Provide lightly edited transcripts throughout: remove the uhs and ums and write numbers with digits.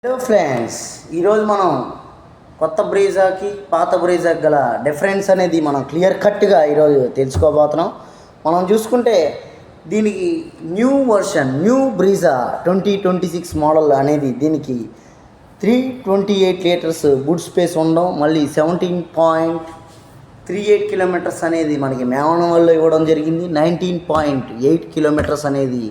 Hello friends, ఈరోజు మనం కొత్త బ్రీజాకి పాత బ్రీజాకి గల డిఫరెన్స్ అనేది మనం క్లియర్ కట్గా ఈరోజు తెలుసుకోబోతున్నాం. మనం చూసుకుంటే దీనికి న్యూ బ్రీజా 2026 మోడల్ అనేది దీనికి 328 లీటర్స్ బుడ్ స్పేస్ ఉండడం, మళ్ళీ 17.38 కిలోమీటర్స్ అనేది మనకి మేవనంలో ఇవ్వడం జరిగింది. 19.8 కిలోమీటర్స్ అనేది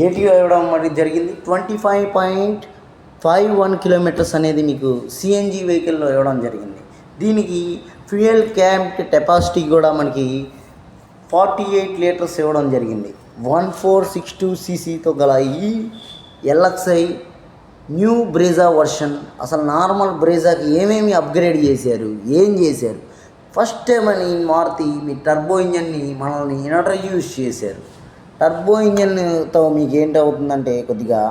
ఏటీఓ ఇవ్వడం మరి జరిగింది. 25.51 కిలోమీటర్స్ అనేది మీకు సిఎన్జి వెహికల్లో ఇవ్వడం జరిగింది. దీనికి ఫ్యూయల్ క్యాంప్ కెపాసిటీ కూడా మనకి 48 లీటర్స్ ఇవ్వడం జరిగింది. 1462 సీసీతో గల ఈ ఎల్ఎక్స్ఐ న్యూ బ్రీజా వర్షన్ అసలు నార్మల్ బ్రీజాకి ఏమేమి అప్గ్రేడ్ చేశారు, ఏం చేశారు? ఫస్ట్ టైం అని మారుతి మీ టర్బో ఇంజన్ని మనల్ని ఇంట్రడ్యూస్ చేశారు. టర్బో ఇంజన్తో మీకు ఏంటవుతుందంటే కొద్దిగా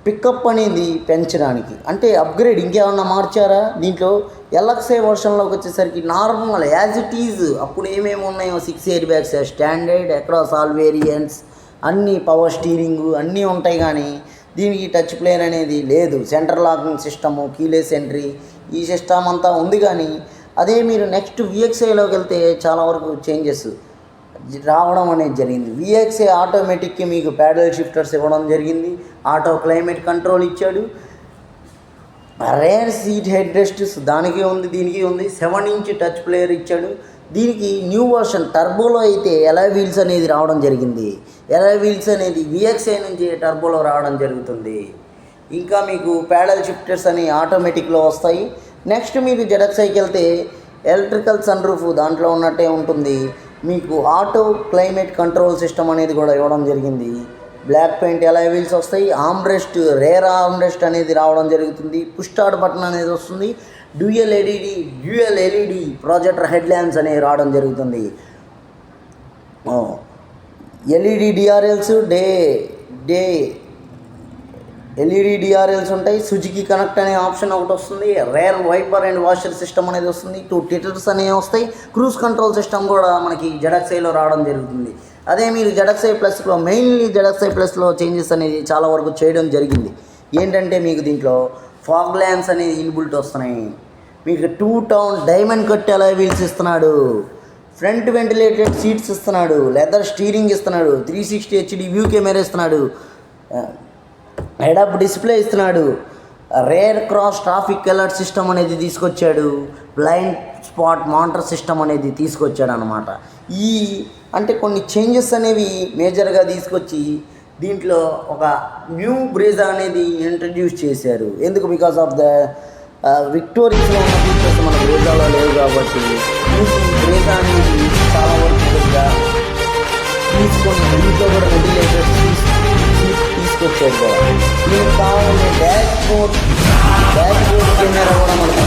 పికప్ అనేది పెంచడానికి, అంటే అప్గ్రేడ్ ఇంకేమన్నా మార్చారా? దీంట్లో ఎల్ఎక్స్ఐ వర్షన్లోకి వచ్చేసరికి నార్మల్ యాజ్ ఇట్ ఈజ్ అప్పుడు ఏమేమి ఉన్నాయో 6 air bags standard, across all variants అన్నీ, పవర్ స్టీరింగు అన్నీ ఉంటాయి. కానీ దీనికి టచ్ ప్లేన్ అనేది లేదు. Centre locking system, keyless entry ఈ సిస్టమ్ అంతా ఉంది. కానీ అదే మీరు నెక్స్ట్ విఎక్స్ఐలోకి వెళ్తే చాలా వరకు చేంజెస్ రావడం అనేది జరిగింది. విఎక్స్ఐ ఆటోమేటిక్కి మీకు ప్యాడల్ షిఫ్టర్స్ ఇవ్వడం జరిగింది. ఆటో క్లైమేట్ కంట్రోల్ ఇచ్చాడు. రేర్ సీట్ హెడ్ రెస్ట్స్ దానికి ఉంది, దీనికి ఉంది. 7 ఇంచ్ టచ్ ప్లేయర్ ఇచ్చాడు. దీనికి న్యూ వర్షన్ టర్బోలో అయితే ఎలాయ్ వీల్స్ అనేది రావడం జరిగింది. ఎలాయ్ వీల్స్ అనేది విఎక్స్ఐ నుంచి టర్బోలో రావడం జరుగుతుంది. ఇంకా మీకు ప్యాడల్ షిఫ్టర్స్ అని ఆటోమేటిక్లో వస్తాయి. నెక్స్ట్ మీకు జెడ్ఎక్స్ఐకి వెళ్తే ఎలక్ట్రికల్ సన్ రూఫ్ దాంట్లో ఉన్నట్టే ఉంటుంది. మీకు ఆటో క్లైమేట్ కంట్రోల్ సిస్టమ్ అనేది కూడా ఇవ్వడం జరిగింది. బ్లాక్ పెయింట్ ఎలాయ్ వీల్స్ వస్తాయి. ఆర్మ్రెస్ట్, రేర్ ఆర్మ్రెస్ట్ అనేది రావడం జరుగుతుంది. పుష్ స్టార్ట్ బటన్ అనేది వస్తుంది. Dual LED projector head lamps అనేవి రావడం జరుగుతుంది. ఎల్ఈడి డిఆర్ఎల్స్ ఎల్ఈడి డిఆర్ఎల్స్ ఉంటాయి. సుజుకి కనెక్ట్ అనే ఆప్షన్ ఒకటి వస్తుంది. Rear wiper and washer system అనేది వస్తుంది. 2 టిటర్స్ అనేవి వస్తాయి. క్రూజ్ కంట్రోల్ సిస్టమ్ కూడా మనకి జెడ్ఎక్స్ఐలో రావడం జరుగుతుంది. అదే మీరు జెడ్ఎక్స్ఐ ప్లస్లో జెడ్ఎక్స్ఐ ప్లస్లో చేంజెస్ అనేది చాలా వరకు చేయడం జరిగింది. ఏంటంటే మీకు దీంట్లో ఫాగ్ ల్యాంప్స్ అనేది ఇన్బుల్ట్ వస్తున్నాయి. మీకు 2 town diamond cut alloy wheels ఇస్తున్నాడు. ఫ్రంట్ వెంటిలేటెడ్ సీట్స్ ఇస్తున్నాడు. లెదర్ స్టీరింగ్ ఇస్తున్నాడు. 360 హెచ్డి వ్యూ కెమెరా ఇస్తున్నాడు. హెడ్ అప్ డిస్ప్లే ఇస్తున్నాడు. Rare cross traffic alert system అనేది తీసుకొచ్చాడు. బ్లైండ్ స్పాట్ మానిటర్ సిస్టమ్ అనేది తీసుకొచ్చాడు అనమాట. ఈ అంటే కొన్ని చేంజెస్ అనేవి మేజర్గా తీసుకొచ్చి దీంట్లో ఒక న్యూ బ్రీజా అనేది ఇంట్రడ్యూస్ చేశారు. ఎందుకు? బికాస్ ఆఫ్ ద విక్టోరియస్లో ఉన్న ఫీచర్స్ మన బ్రీజాలో లేవు కాబట్టి బ్రీజా అనేది చాలా వరకు తీసుకొని దీంట్లో కూడా వెంటిలేటర్స్ తీసుకొచ్చారు కూడా. దీనికి కావాలంటే డాష్ బోర్డ్ కెమెరా కూడా మనకు